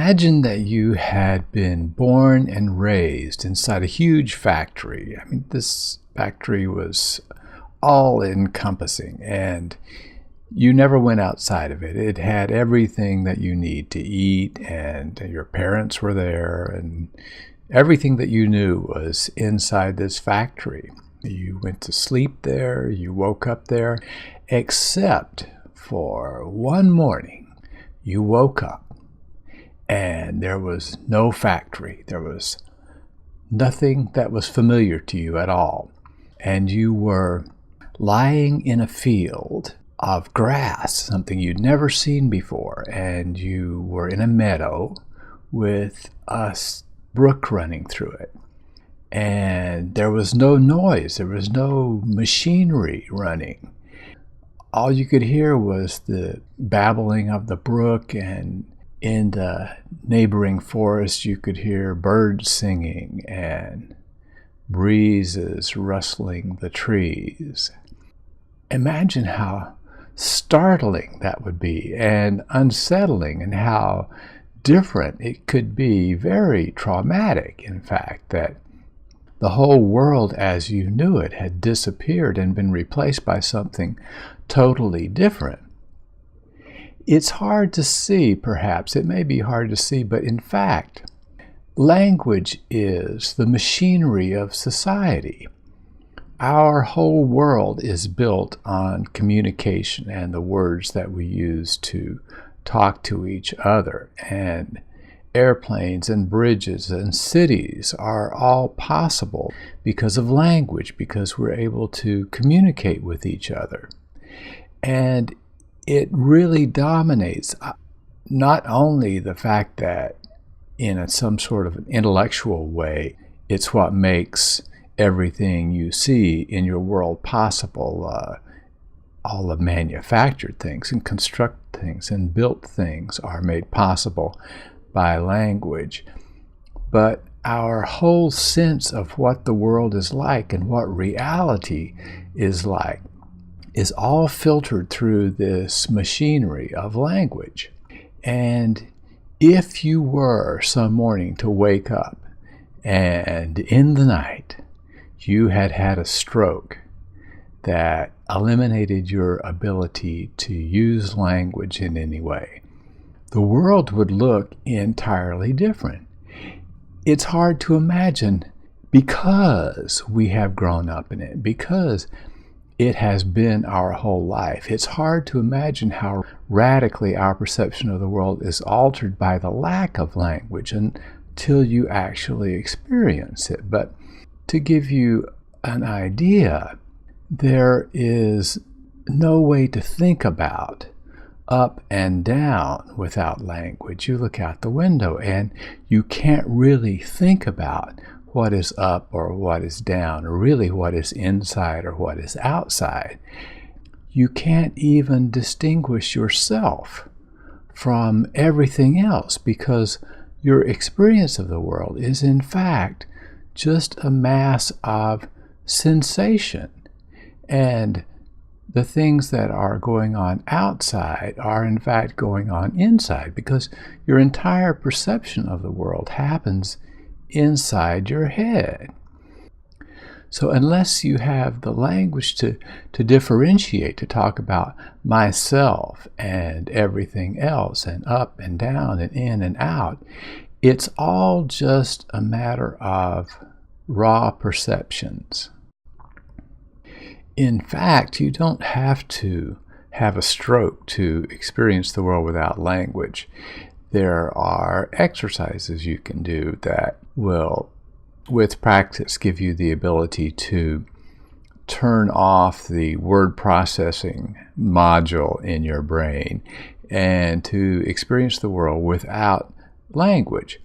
Imagine that you had been born and raised inside a huge factory. I mean, this factory was all-encompassing, and you never went outside of it. It had everything that you need to eat, and your parents were there, and everything that you knew was inside this factory. You went to sleep there, you woke up there, except for one morning. You woke up, and there was no factory. There was nothing that was familiar to you at all. And you were lying in a field of grass, something you'd never seen before. And you were in a meadow with a brook running through it. And there was no noise. There was no machinery running. All you could hear was the babbling of the brook, and in the neighboring forest you could hear birds singing and breezes rustling the trees. Imagine how startling that would be, and unsettling, and how different it could be. Very traumatic, in fact, that the whole world as you knew it had disappeared and been replaced by something totally different. It's hard to see, perhaps. It may be hard to see, but in fact, language is the machinery of society. Our whole world is built on communication and the words that we use to talk to each other. And airplanes and bridges and cities are all possible because of language, because we're able to communicate with each other. And it really dominates not only the fact that in some sort of an intellectual way, it's what makes everything you see in your world possible. All the manufactured things and constructed things and built things are made possible by language. But our whole sense of what the world is like and what reality is like is all filtered through this machinery of language. And if you were some morning to wake up and in the night you had had a stroke that eliminated your ability to use language in any way, the world would look entirely different. It's hard to imagine because we have grown up in it, because it has been our whole life. It's hard to imagine how radically our perception of the world is altered by the lack of language until you actually experience it. But to give you an idea, there is no way to think about up and down without language. You look out the window and you can't really think about what is up or what is down, or really what is inside or what is outside. You can't even distinguish yourself from everything else, because your experience of the world is in fact just a mass of sensation. And the things that are going on outside are in fact going on inside, because your entire perception of the world happens inside your head. So unless you have the language to differentiate, to talk about myself and everything else, and up and down and in and out, it's all just a matter of raw perceptions. In fact, you don't have to have a stroke to experience the world without language. There are exercises you can do that will, with practice, give you the ability to turn off the word processing module in your brain and to experience the world without language.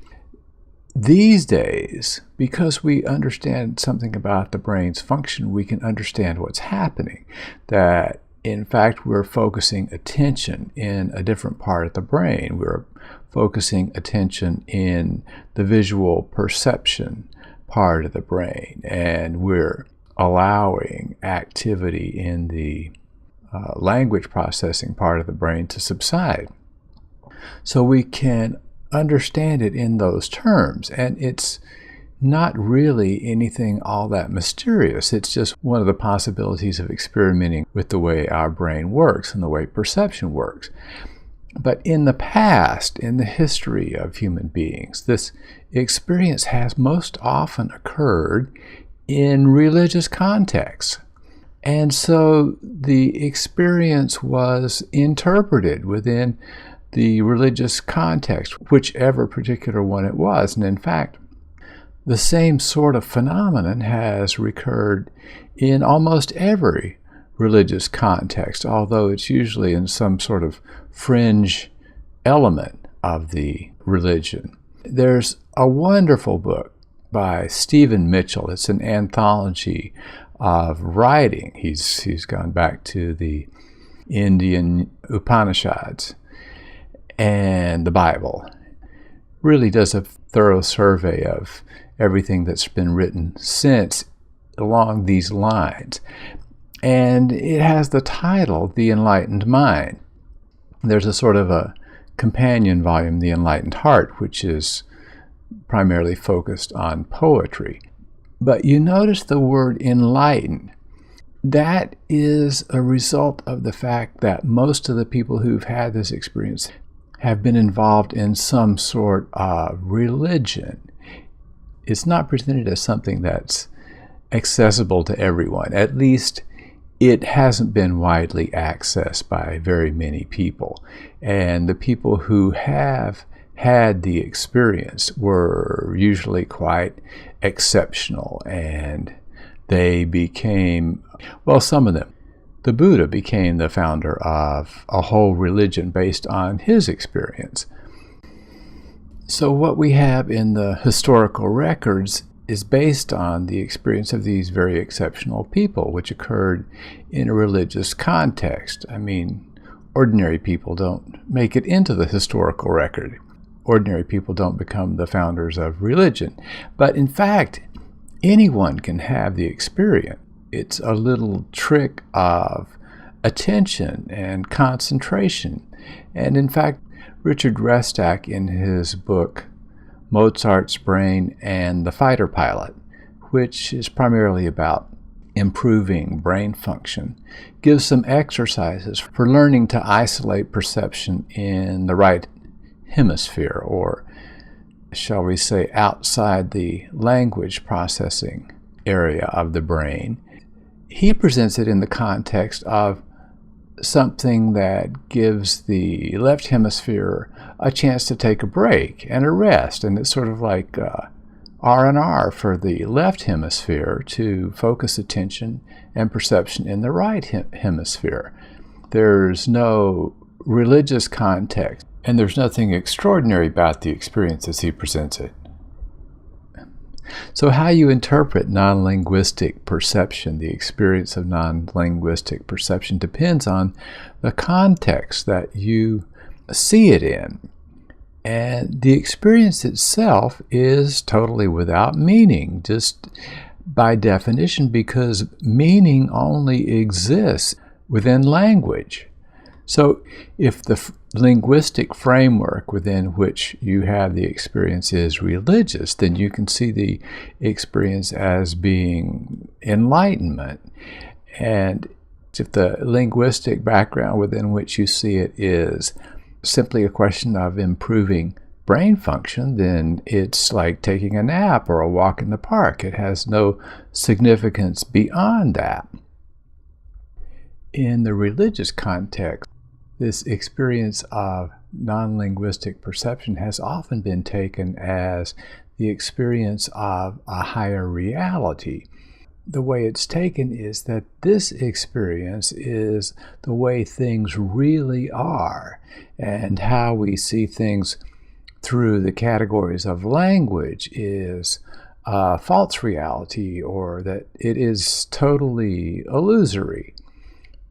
These days, because we understand something about the brain's function, we can understand what's happening. That, in fact, we're focusing attention in a different part of the brain. We're focusing attention in the visual perception part of the brain, and we're allowing activity in the language processing part of the brain to subside. So we can understand it in those terms. And it's not really anything all that mysterious. It's just one of the possibilities of experimenting with the way our brain works and the way perception works. But in the past, in the history of human beings, this experience has most often occurred in religious contexts. And so the experience was interpreted within the religious context, whichever particular one it was. And in fact, the same sort of phenomenon has recurred in almost every religious context, although it's usually in some sort of fringe element of the religion. There's a wonderful book by Stephen Mitchell. It's an anthology of writing. He's gone back to the Indian Upanishads and the Bible. Really does a thorough survey of everything that's been written since along these lines. And it has the title, The Enlightened Mind. There's a sort of a companion volume, The Enlightened Heart, which is primarily focused on poetry. But you notice the word enlightened. That is a result of the fact that most of the people who've had this experience have been involved in some sort of religion. It's not presented as something that's accessible to everyone. At least it hasn't been widely accessed by very many people. And the people who have had the experience were usually quite exceptional, and they became, well, some of them. The Buddha became the founder of a whole religion based on his experience. So what we have in the historical records is based on the experience of these very exceptional people, which occurred in a religious context. I mean, ordinary people don't make it into the historical record. Ordinary people don't become the founders of religion. But in fact, anyone can have the experience. It's a little trick of attention and concentration. And in fact, Richard Restak, in his book Mozart's Brain and the Fighter Pilot, which is primarily about improving brain function, gives some exercises for learning to isolate perception in the right hemisphere, or shall we say outside the language processing area of the brain. He presents it in the context of something that gives the left hemisphere a chance to take a break and a rest, and it's sort of like R&R for the left hemisphere to focus attention and perception in the right hemisphere. There's no religious context, and there's nothing extraordinary about the experience as he presents it. So how you interpret non-linguistic perception, the experience of non-linguistic perception, depends on the context that you see it in. And the experience itself is totally without meaning, just by definition, because meaning only exists within language. So if the linguistic framework within which you have the experience is religious, then you can see the experience as being enlightenment. And if the linguistic background within which you see it is simply a question of improving brain function, then it's like taking a nap or a walk in the park. It has no significance beyond that. In the religious context, this experience of non-linguistic perception has often been taken as the experience of a higher reality. The way it's taken is that this experience is the way things really are, and how we see things through the categories of language is a false reality, or that it is totally illusory.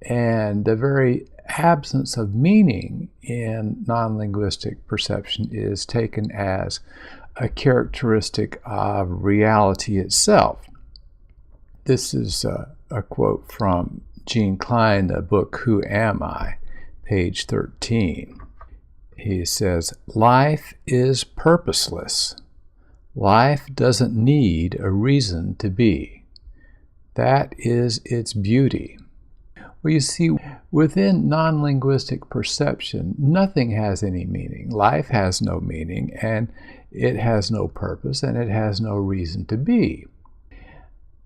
And the very absence of meaning in non-linguistic perception is taken as a characteristic of reality itself. This is a quote from Gene Klein, the book Who Am I?, page 13. He says, life is purposeless. Life doesn't need a reason to be. That is its beauty. Well, you see, within non-linguistic perception, nothing has any meaning. Life has no meaning, and it has no purpose, and it has no reason to be.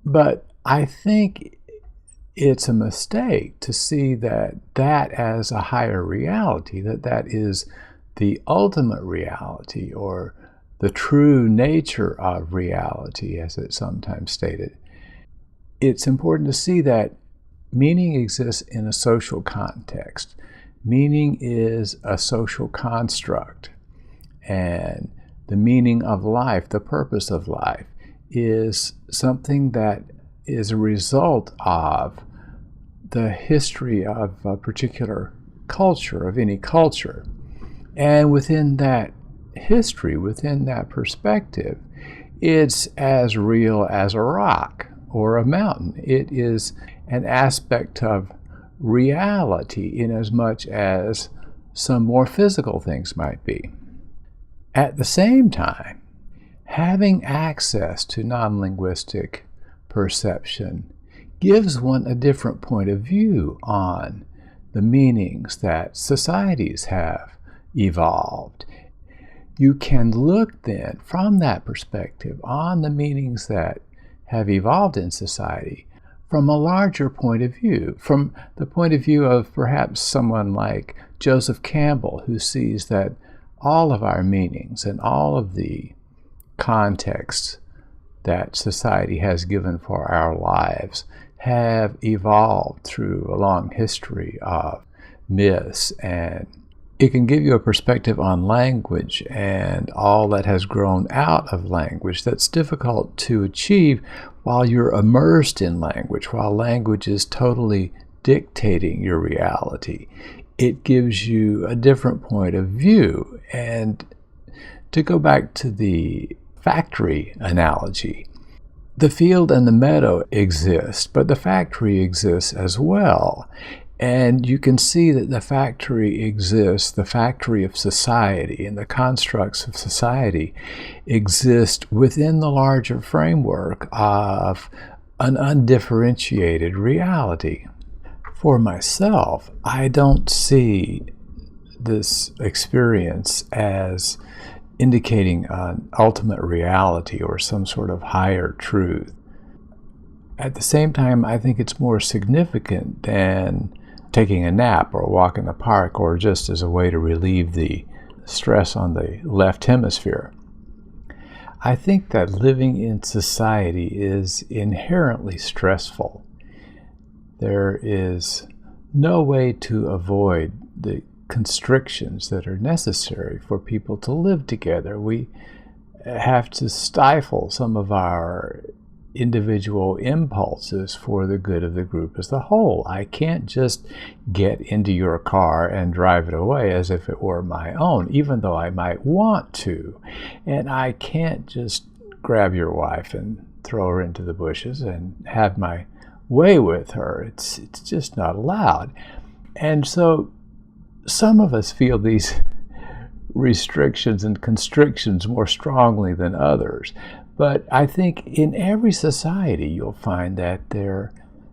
But I think it's a mistake to see that as a higher reality, that is the ultimate reality, or the true nature of reality, as it's sometimes stated. It's important to see that meaning exists in a social context. Meaning is a social construct. And the meaning of life, the purpose of life, is something that is a result of the history of a particular culture, of any culture. And within that history, within that perspective, it's as real as a rock or a mountain. It is an aspect of reality in as much as some more physical things might be. At the same time, having access to non-linguistic perception gives one a different point of view on the meanings that societies have evolved. You can look then from that perspective on the meanings that have evolved in society from a larger point of view, from the point of view of perhaps someone like Joseph Campbell, who sees that all of our meanings and all of the contexts that society has given for our lives have evolved through a long history of myths, and it can give you a perspective on language and all that has grown out of language that's difficult to achieve while you're immersed in language, while language is totally dictating your reality. It gives you a different point of view. And to go back to the factory analogy, the field and the meadow exist, but the factory exists as well. And you can see that the factory exists, the factory of society and the constructs of society exist within the larger framework of an undifferentiated reality. For myself, I don't see this experience as indicating an ultimate reality or some sort of higher truth. At the same time, I think it's more significant than taking a nap or a walk in the park, or just as a way to relieve the stress on the left hemisphere. I think that living in society is inherently stressful. There is no way to avoid the constrictions that are necessary for people to live together. We have to stifle some of our individual impulses for the good of the group as a whole. I can't just get into your car and drive it away as if it were my own, even though I might want to. And I can't just grab your wife and throw her into the bushes and have my way with her. It's just not allowed. And so some of us feel these restrictions and constrictions more strongly than others. But I think in every society you'll find that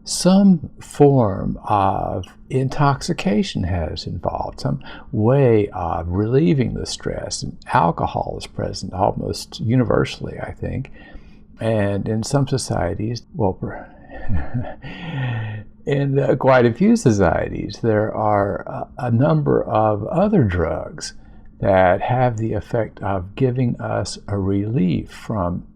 some form of intoxication has involved, some way of relieving the stress. And alcohol is present almost universally, I think. And in some societies, in quite a few societies, there are a number of other drugs that have the effect of giving us a relief from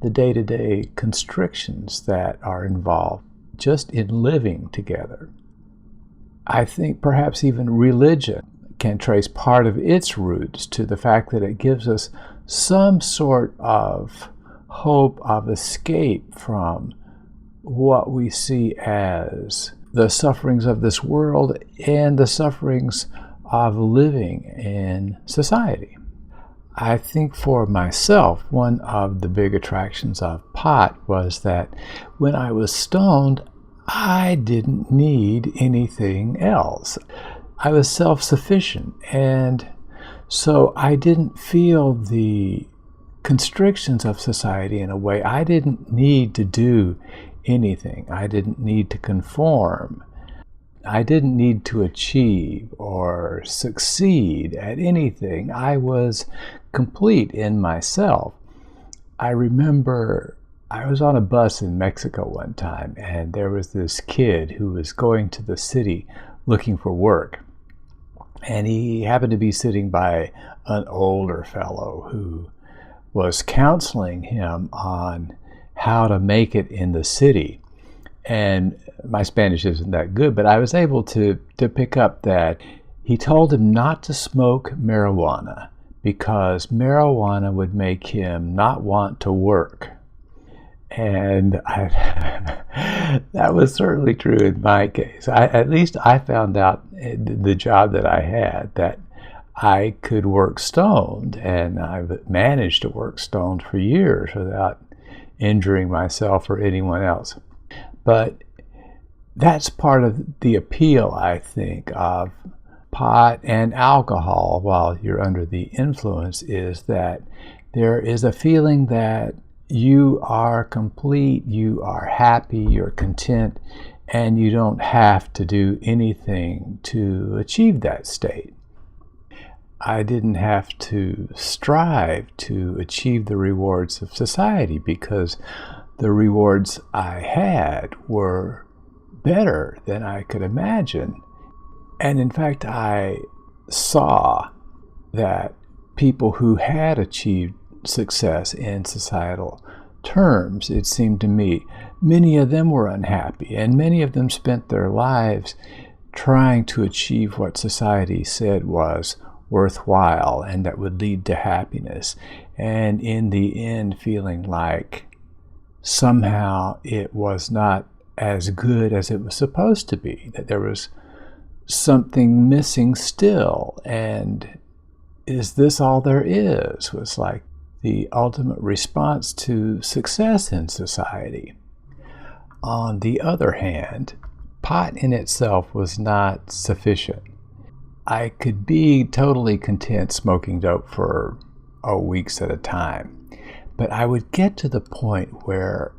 the day-to-day constrictions that are involved just in living together. I think perhaps even religion can trace part of its roots to the fact that it gives us some sort of hope of escape from what we see as the sufferings of this world and the sufferings of living in society. I think for myself, one of the big attractions of pot was that when I was stoned, I didn't need anything else. I was self-sufficient, and So I didn't feel the constrictions of society in a way. I didn't need to do anything. I didn't need to conform. I didn't need to achieve or succeed at anything. I was complete in myself. I remember I was on a bus in Mexico one time, and there was this kid who was going to the city looking for work. And he happened to be sitting by an older fellow who was counseling him on how to make it in the city. And my Spanish isn't that good, but I was able to pick up that he told him not to smoke marijuana because marijuana would make him not want to work. And that was certainly true in my case. At least I found out the job that I had that I could work stoned, and I've managed to work stoned for years without injuring myself or anyone else. But that's part of the appeal, I think, of pot and alcohol while you're under the influence, is that there is a feeling that you are complete, you are happy, you're content, and you don't have to do anything to achieve that state. I didn't have to strive to achieve the rewards of society because the rewards I had were better than I could imagine. And in fact, I saw that people who had achieved success in societal terms, it seemed to me, many of them were unhappy, and many of them spent their lives trying to achieve what society said was worthwhile and that would lead to happiness, and in the end feeling like somehow it was not as good as it was supposed to be, that there was something missing still, and is this all there is, was like the ultimate response to success in society. On the other hand, pot in itself was not sufficient. I could be totally content smoking dope for weeks at a time, but I would get to the point where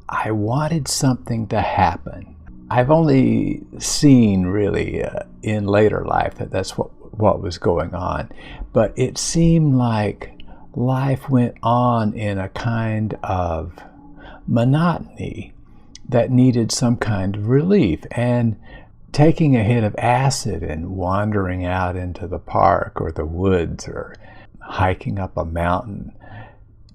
I wanted something to happen. I've only seen really in later life that that's what was going on, but it seemed like life went on in a kind of monotony that needed some kind of relief. And taking a hit of acid and wandering out into the park or the woods or hiking up a mountain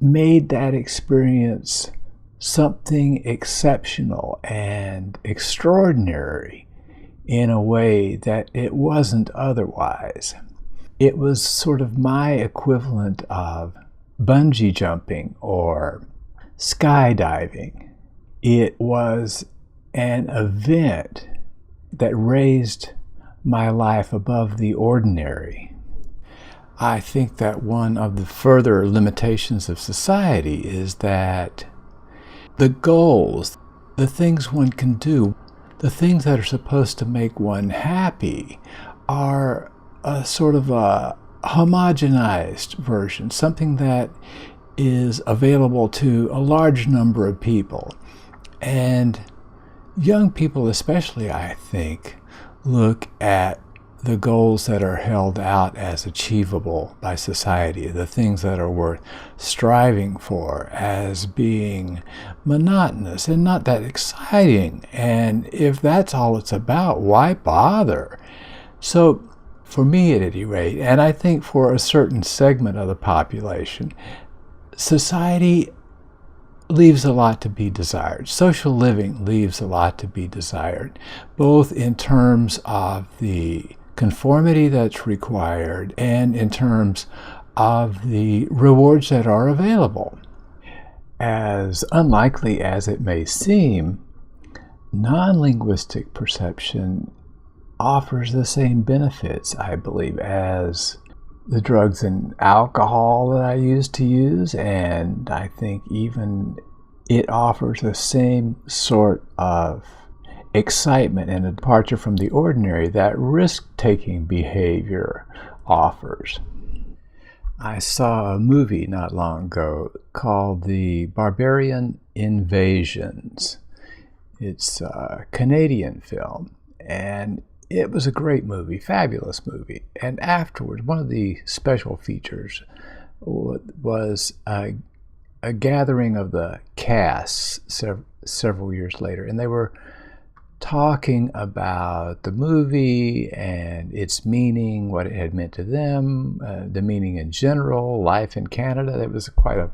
made that experience something exceptional and extraordinary in a way that it wasn't otherwise. It was sort of my equivalent of bungee jumping or skydiving. It was an event that raised my life above the ordinary. I think that one of the further limitations of society is that the goals, the things one can do, the things that are supposed to make one happy are a sort of a homogenized version, something that is available to a large number of people. And young people especially, I think, look at the goals that are held out as achievable by society, the things that are worth striving for, as being monotonous and not that exciting. And if that's all it's about, why bother? So for me at any rate, and I think for a certain segment of the population, society leaves a lot to be desired. Social living leaves a lot to be desired, both in terms of the conformity that's required and in terms of the rewards that are available. As unlikely as it may seem, non-linguistic perception offers the same benefits, I believe, as the drugs and alcohol that I used to use, and I think even it offers the same sort of excitement and a departure from the ordinary that risk-taking behavior offers. I saw a movie not long ago called The Barbarian Invasions. It's a Canadian film, and it was a great movie, fabulous movie. And afterwards, one of the special features was a gathering of the cast several years later, and they were talking about the movie and its meaning, what it had meant to them, the meaning in general, life in Canada. It was quite a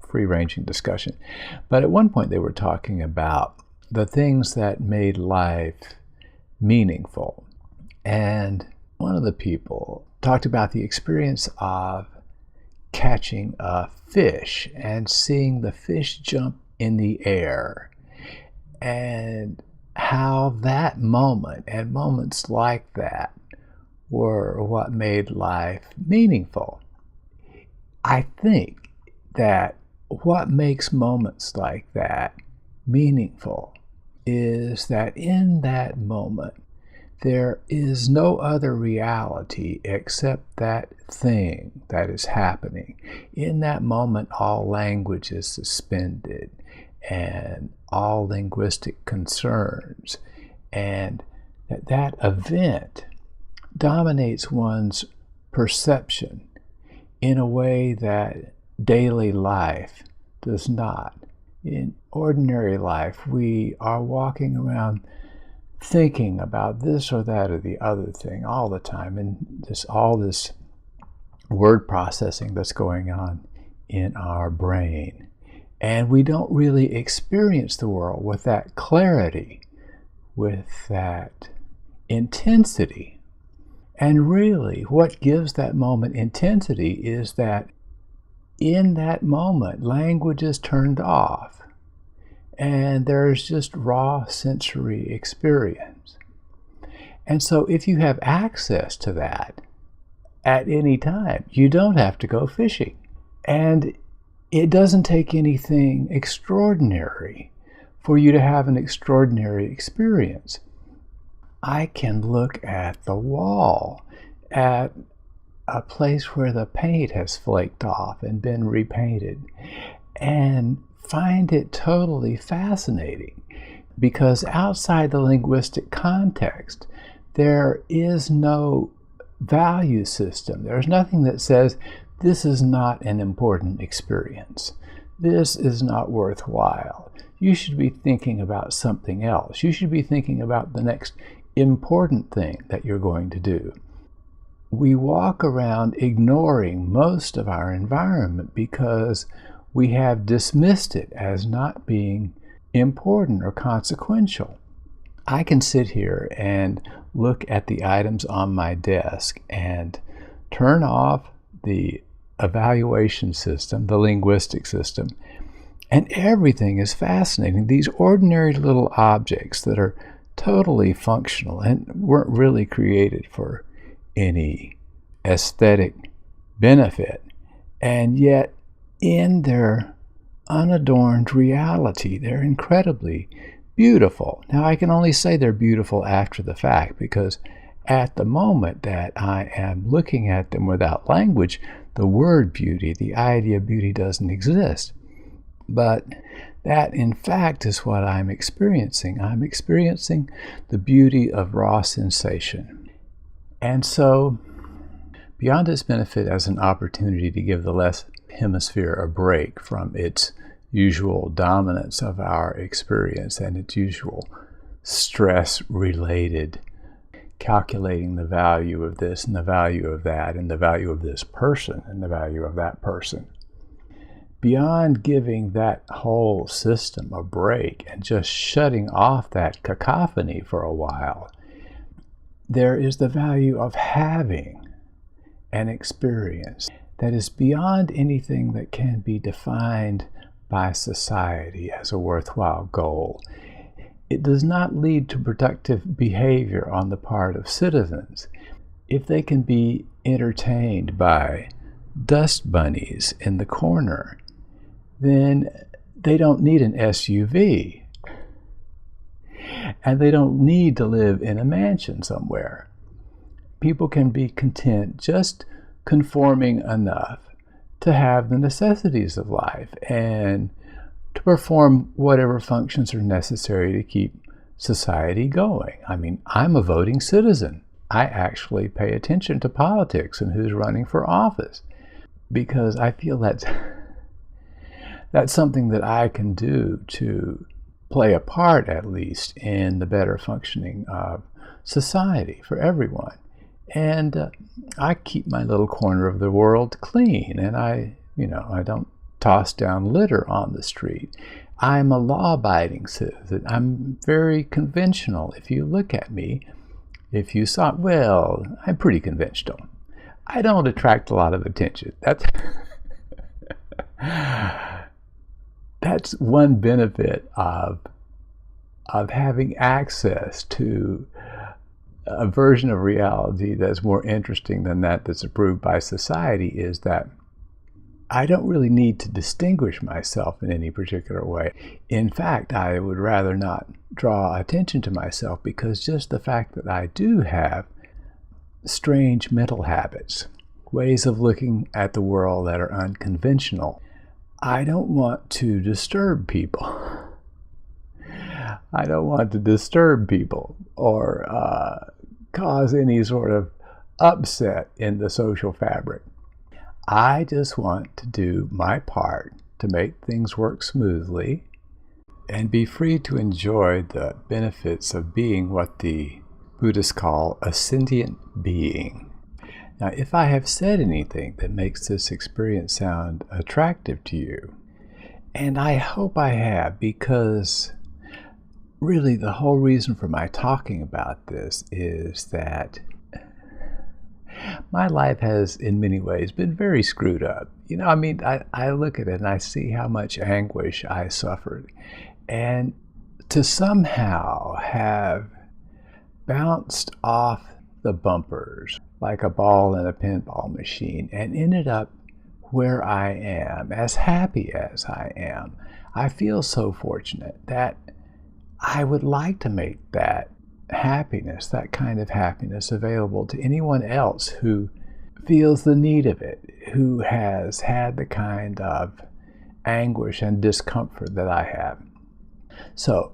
free-ranging discussion. But at one point they were talking about the things that made life meaningful. And one of the people talked about the experience of catching a fish and seeing the fish jump in the air, and how that moment and moments like that were what made life meaningful. I think that what makes moments like that meaningful is that in that moment there is no other reality except that thing that is happening. In that moment, all language is suspended and all linguistic concerns, and that event dominates one's perception in a way that daily life does not. In ordinary life, we are walking around thinking about this or that or the other thing all the time, and all this word processing that's going on in our brain. And we don't really experience the world with that clarity, with that intensity. And really, what gives that moment intensity is that in that moment, language is turned off, and there's just raw sensory experience. And so if you have access to that at any time, you don't have to go fishing. And it doesn't take anything extraordinary for you to have an extraordinary experience. I can look at the wall, at a place where the paint has flaked off and been repainted, and find it totally fascinating, because outside the linguistic context, there is no value system. There's nothing that says, this is not an important experience. This is not worthwhile. You should be thinking about something else. You should be thinking about the next important thing that you're going to do. We walk around ignoring most of our environment because we have dismissed it as not being important or consequential. I can sit here and look at the items on my desk and turn off the evaluation system, the linguistic system, and everything is fascinating. These ordinary little objects that are totally functional and weren't really created for any aesthetic benefit, and yet in their unadorned reality, they're incredibly beautiful. Now, I can only say they're beautiful after the fact, because at the moment that I am looking at them without language, the word beauty, the idea of beauty, doesn't exist. But that, in fact, is what I'm experiencing. I'm experiencing the beauty of raw sensation. And so, beyond its benefit as an opportunity to give the left hemisphere a break from its usual dominance of our experience and its usual stress-related calculating the value of this and the value of that and the value of this person and the value of that person. Beyond giving that whole system a break and just shutting off that cacophony for a while, there is the value of having an experience that is beyond anything that can be defined by society as a worthwhile goal. It does not lead to productive behavior on the part of citizens. If they can be entertained by dust bunnies in the corner, then they don't need an SUV. And they don't need to live in a mansion somewhere. People can be content just conforming enough to have the necessities of life and to perform whatever functions are necessary to keep society going. I mean, I'm a voting citizen. I actually pay attention to politics and who's running for office because I feel that's something that I can do to play a part, at least, in the better functioning of society for everyone. And I keep my little corner of the world clean, and I don't toss down litter on the street. I'm a law-abiding citizen. I'm very conventional. If you look at me, if you saw, well, I'm pretty conventional. I don't attract a lot of attention. That's one benefit of having access to a version of reality that's more interesting than that's approved by society, is that I don't really need to distinguish myself in any particular way. In fact, I would rather not draw attention to myself, because just the fact that I do have strange mental habits, ways of looking at the world that are unconventional, I don't want to disturb people. I don't want to disturb people or cause any sort of upset in the social fabric. I just want to do my part to make things work smoothly and be free to enjoy the benefits of being what the Buddhists call a sentient being. Now, if I have said anything that makes this experience sound attractive to you, and I hope I have, because really the whole reason for my talking about this is that my life has in many ways been very screwed up. I look at it and I see how much anguish I suffered. And to somehow have bounced off the bumpers like a ball in a pinball machine and ended up where I am, as happy as I am, I feel so fortunate that I would like to make that happiness, that kind of happiness, available to anyone else who feels the need of it, who has had the kind of anguish and discomfort that I have. So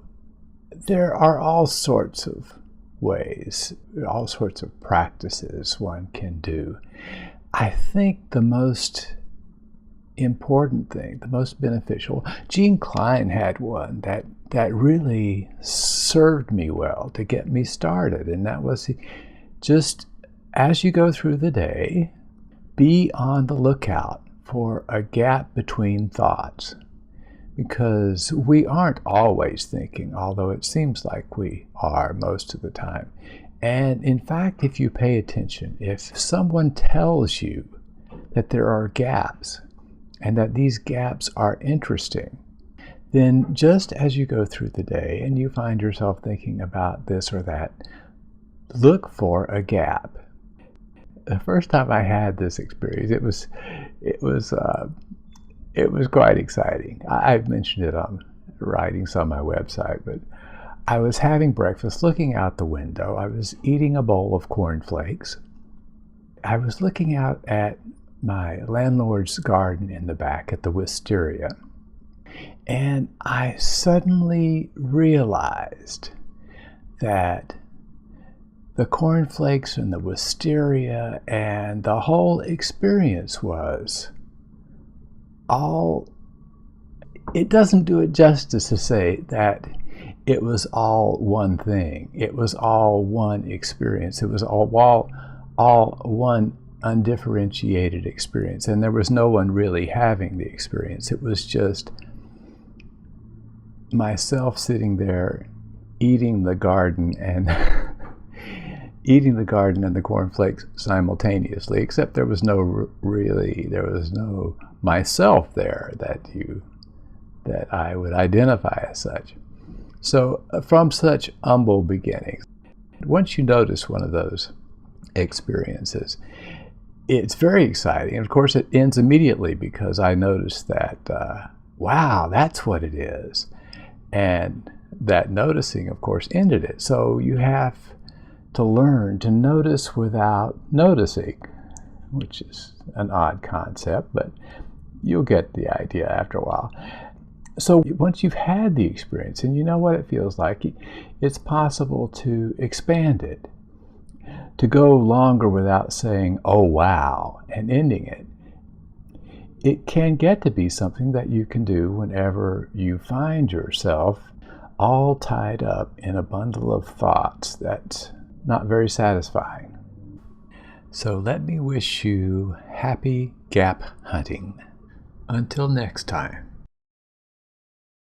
there are all sorts of ways, all sorts of practices one can do. I think the most important thing, the most beneficial, Gene Klein had one that really served me well to get me started, and that was just as you go through the day, be on the lookout for a gap between thoughts, because we aren't always thinking, although it seems like we are most of the time. And in fact, if you pay attention, if someone tells you that there are gaps and that these gaps are interesting, then just as you go through the day and you find yourself thinking about this or that, look for a gap. The first time I had this experience, it was quite exciting. I've mentioned it on writings on my website, but I was having breakfast, looking out the window. I was eating a bowl of cornflakes. I was looking out at my landlord's garden in the back at the wisteria, and I suddenly realized that the cornflakes and the wisteria and the whole experience was it doesn't do it justice to say that it was all one thing. It was all one experience. It was all one undifferentiated experience, and there was no one really having the experience. It was just myself sitting there eating the garden and eating the garden and the cornflakes simultaneously, except there was no myself there that I would identify as such. So from such humble beginnings, once you notice one of those experiences, it's very exciting. And of course, it ends immediately, because I noticed that, wow, that's what it is. And that noticing, of course, ended it. So you have to learn to notice without noticing. which is an odd concept, but you'll get the idea after a while. So once you've had the experience and you know what it feels like, it's possible to expand it, to go longer without saying, oh wow, and ending it. It can get to be something that you can do whenever you find yourself all tied up in a bundle of thoughts that's not very satisfying. So let me wish you happy gap hunting. Until next time.